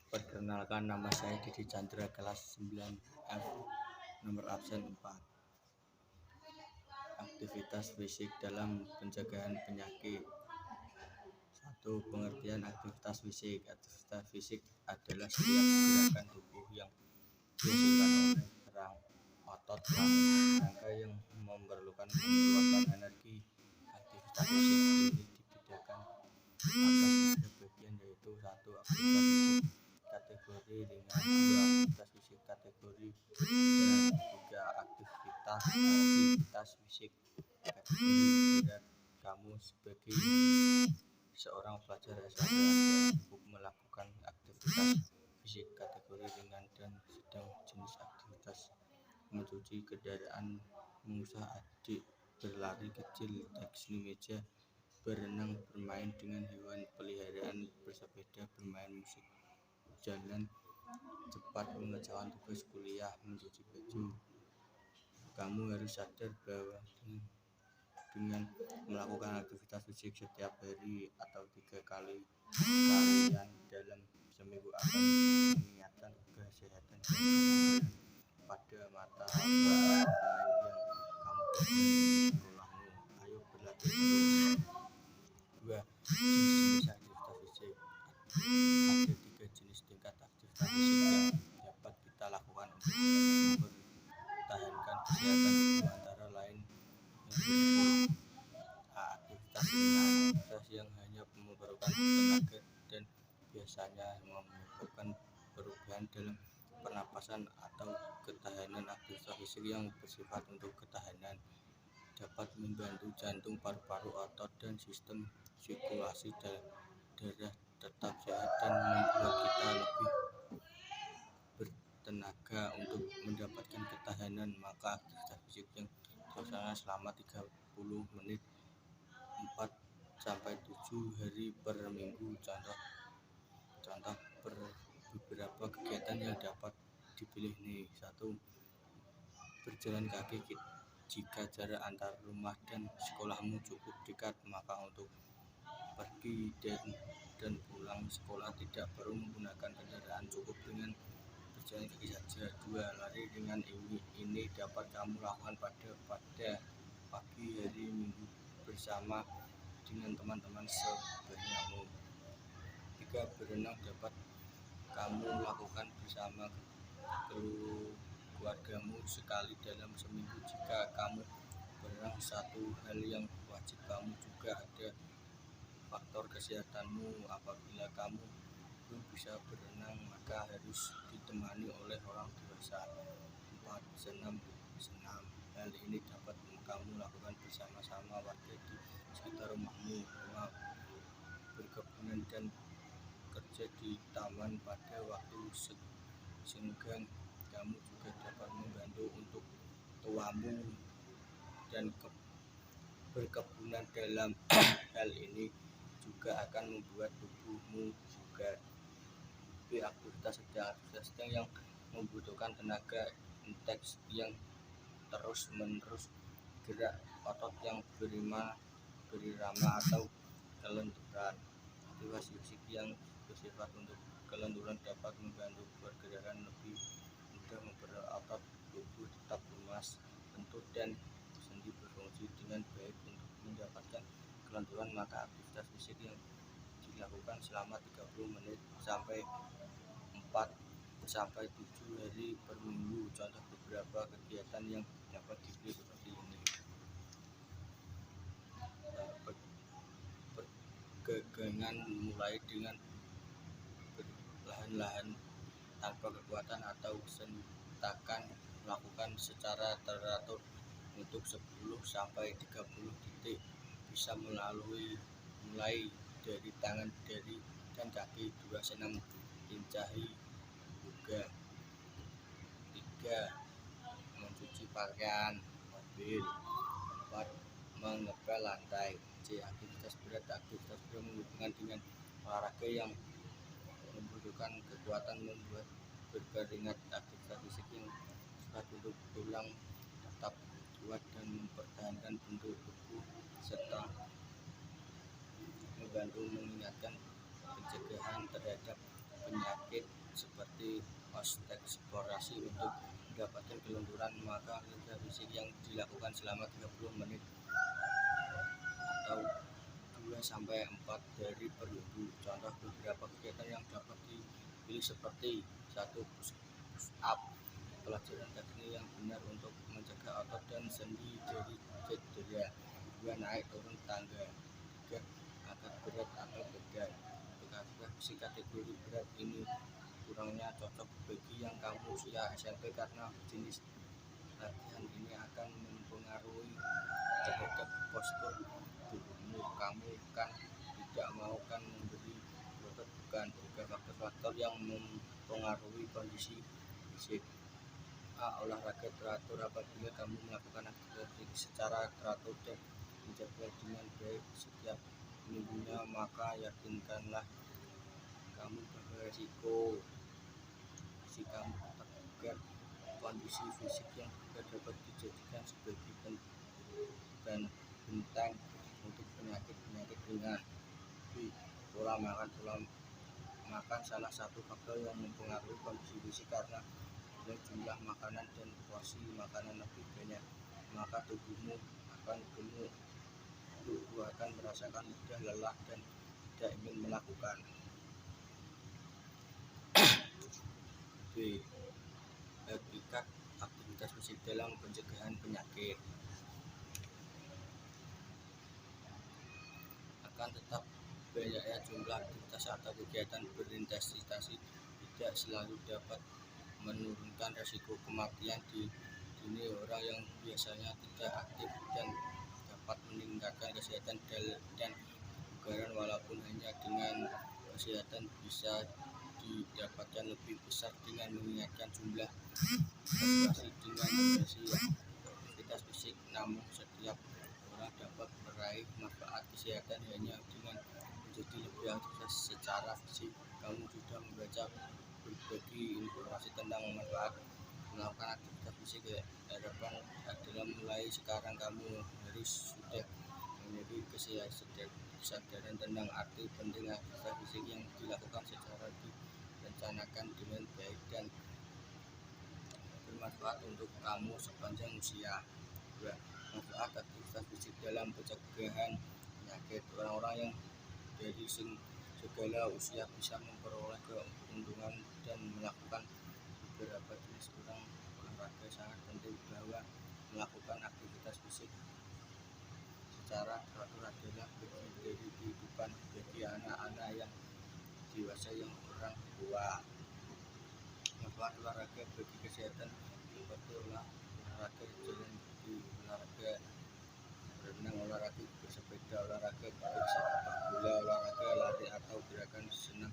Perkenalkan, nama saya Didi Chandra, kelas 9F, nomor absen 4. Aktivitas fisik dalam pencegahan penyakit. 1. Pengertian aktivitas fisik. Aktivitas fisik adalah setiap gerakan tubuh yang dihasilkan oleh otot, rangka yang memerlukan pengeluaran energi. Aktivitas fisik ini dibedakan atas 3 bagian, yaitu 1. Aktivitas fisik kategori ringan, 2. Aktivitas fisik kategori berat, 3. Aktivitas fisik kategori berat. Kamu sebagai seorang pelajar SMP cukup melakukan aktivitas fisik kategori ringan dan sedang. Jenis aktivitas: mencuci kendaraan, mengusah adik, berlari kecil, teknik meja, berenang, bermain dengan hewan peliharaan, bersepeda, bermain musik, jalan cepat, mengerjakan tugas kuliah, mencuci baju. Kamu harus sadar bahwa dengan melakukan aktivitas fisik setiap hari atau 3 kali kalian dalam seminggu akan meningkatkan kesehatan dan kebugaran pada mata pelajaran lain yang kamu pelajari di sekolahmu. Ayo berlatih terus. 2. Jenis-jenis aktivitas fisik. Ada 3 jenis tingkat aktivitas fisik yang dapat kita lakukan untuk mempertahankan kesehatan tubuh, antara lain yang aktivitas ringan, aktivitas yang hanya memerlukan tenaga dan biasanya menyebabkan perubahan dalam pernapasan atau ketahanan. Aktivitas fisik yang bersifat untuk ketahanan dapat membantu jantung, paru-paru, otot, dan sistem sirkulasi darah tetap sehat dan membuat kita lebih bertenaga untuk mendapatkan ketahanan. Maka aktivitas fisik yang dilaksanakan selama 30 menit 4-7 hari per minggu. Contoh beberapa kegiatan yang dapat dipilih nih. 1. Berjalan kaki. Jika jarak antar rumah dan sekolahmu cukup dekat, maka untuk pergi dan pulang sekolah tidak perlu menggunakan kendaraan, cukup dengan berjalan kaki saja. 2. Lari ringan. Ini dapat kamu lakukan pada pagi hari Minggu bersama dengan teman-teman sebanyakmu. 3. Berenang. Dapat kamu lakukan bersama keluargamu sekali dalam seminggu. Jika kamu berenang, satu hal yang wajib kamu juga ada faktor kesehatanmu. Apabila kamu belum bisa berenang, maka harus ditemani oleh orang dewasa. 4. Senam. Hal ini dapat kamu lakukan bersama-sama warga di sekitar rumahmu. 5. Berkebun dan kerja di taman pada waktu senggang. Kamu juga dapat membantu untuk tuamu dan berkebunan. Dalam hal ini juga akan membuat tubuhmu juga. Aktivitas sedang yang membutuhkan tenaga intens yang terus-menerus, gerak otot yang berirama atau kelenturan. Aktivitas fisik yang bersifat untuk kelenturan dapat membantu pergerakan lebih mudah, memperoleh otot tubuh tetap luas, lentur, dan sendi berfungsi dengan baik. Untuk mendapatkan kelenturan, maka aktivitas fisik yang dilakukan selama 30 menit sampai 4-7 hari per minggu. Contoh beberapa kegiatan yang dapat dipilih seperti ini. Pergegangan, mulai dengan perlahan-lahan tanpa kekuatan atau sentakan, melakukan secara teratur untuk 10-30 detik. Bisa mulai dari tangan, jari, dan kaki. 2. Senam. Pincai yoga. 3. Mencuci pakaian, mobil. 4. Mengepel lantai. C. Aktivitas berat. Aktivitas berat menghubungkan dengan olahraga yang membutuhkan kekuatan, membuat berkeringat. Aktivitas fisik yang bersifat untuk tulang tetap kuat dan mempertahankan bentuk tubuh, serta membantu meningkatkan pencegahan terhadap penyakit seperti osteoporosis untuk mendapatkan kelenturan, maka latihan fisik yang dilakukan selama 30 menit atau 2-4 hari per minggu. Contoh beberapa kegiatan yang dapat dipilih seperti 1. Push up, pelajaran teknik yang benar untuk menjaga otot dan sendi dari cedera. 2. Naik turun tangga. 3. Angkat berat atau beban. Untuk aktivitas fisik kategori berat ini kurangnya cocok bagi yang kamu usia SMP karena jenis latihan ini akan mempengaruhi terhadap postur tubuhmu. Kamu kan tidak mau kan memberi berat, bukan? 3 faktor-faktor yang mempengaruhi kondisi fisik. A. Olahraga teratur. Apabila kamu melakukan aktivitas fisik secara teratur dan menjaga dengan baik setiap minggunya, maka yakinkanlah kamu beresiko si kamu terkena kondisi fisik yang juga dapat dijadikan sebagai benteng untuk penyakit-penyakit ringan. B. Pola makan salah satu faktor yang mempengaruhi kondisi fisik karena jumlah makanan dan porsi makanan lebih banyak, maka tubuhmu akan gemuk. Tubuh akan merasakan mudah lelah dan tidak ingin melakukan. B. Hakikat aktivitas fisik dalam pencegahan penyakit. Akan tetap banyaknya jumlah aktivitas atau kegiatan berintensitas tidak selalu dapat menurunkan resiko kematian dini. Orang yang biasanya tidak aktif dan dapat meningkatkan kesehatan dan kebugaran, walaupun hanya dengan kesehatan bisa didapatkan lebih besar dengan mengingatkan jumlah prestasi dengan durasi aktivitas fisik. Namun setiap orang dapat meraih manfaat kesehatan hanya dengan menjadi lebih aktif secara fisik. Kamu sudah membaca berbagai informasi tentang manfaat melakukan aktivitas fisik. Harapan adalah mulai sekarang kamu harus sudah memiliki kesadaran tentang arti penting aktivitas fisik yang dilakukan secara direncanakan dengan baik dan bermanfaat untuk kamu sepanjang usia. 2. Manfaat aktivitas fisik dalam pencegahan penyakit. Orang-orang yang dari segala usia bisa memperoleh keuntungan dan melakukan beberapa jenis olahraga. Sangat penting bahwa melakukan aktivitas fisik secara teratur adalah bagian dari kehidupan bagi anak-anak yang dewasa yang orang tua. Manfaat olahraga bagi kesehatan seperti olahraga jalan kaki, olahraga berenang, olahraga bersepeda, olahraga sepak bola, olahraga lari atau gerakan senam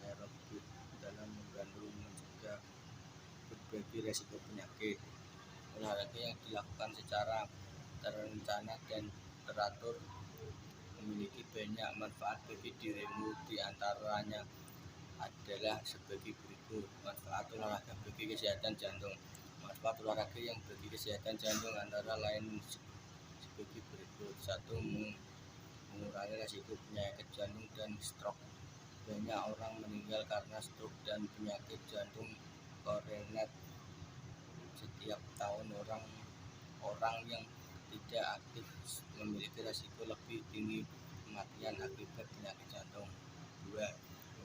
aerobik dalam membantu mencegah berbagai resiko penyakit. Olahraga yang dilakukan secara terencana dan teratur memiliki banyak manfaat bagi dirimu, diantaranya adalah sebagai berikut. Manfaat olahraga bagi kesehatan jantung. Manfaat olahraga yang bagi kesehatan jantung antara lain sebagai berikut. 1. Mengurangi resiko penyakit jantung dan stroke. Banyak orang meninggal karena stroke dan penyakit jantung koroner setiap tahun. Orang yang tidak aktif memiliki resiko lebih tinggi kematian akibat penyakit jantung. 2.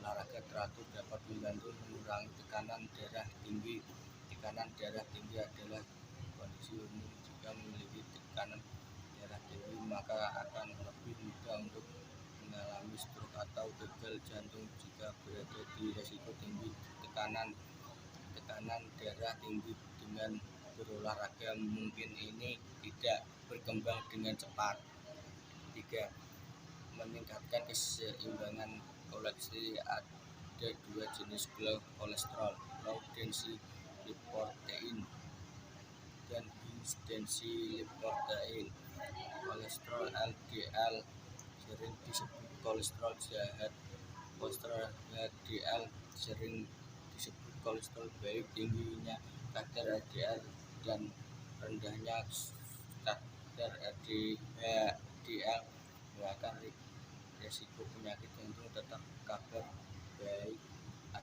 Olahraga teratur dapat membantu mengurangi tekanan darah tinggi. Tekanan darah tinggi adalah kondisi umum. Jika memiliki tekanan darah tinggi, maka akan lebih mudah untuk mengalami stroke atau gagal jantung. Jika berada di resiko tinggi tekanan darah tinggi dengan berolahraga, mungkin ini tidak berkembang dengan cepat. 3. Meningkatkan keseimbangan kolesterol. Ada 2 jenis kolesterol, low density lipoprotein dan high density lipoprotein. Kolesterol LDL sering disebut kolesterol jahat. Kolesterol HDL sering disebut kolesterol baik. Tingginya kadar HDL dan rendahnya kadar HDL mengakibatkan risiko penyakit jantung tetap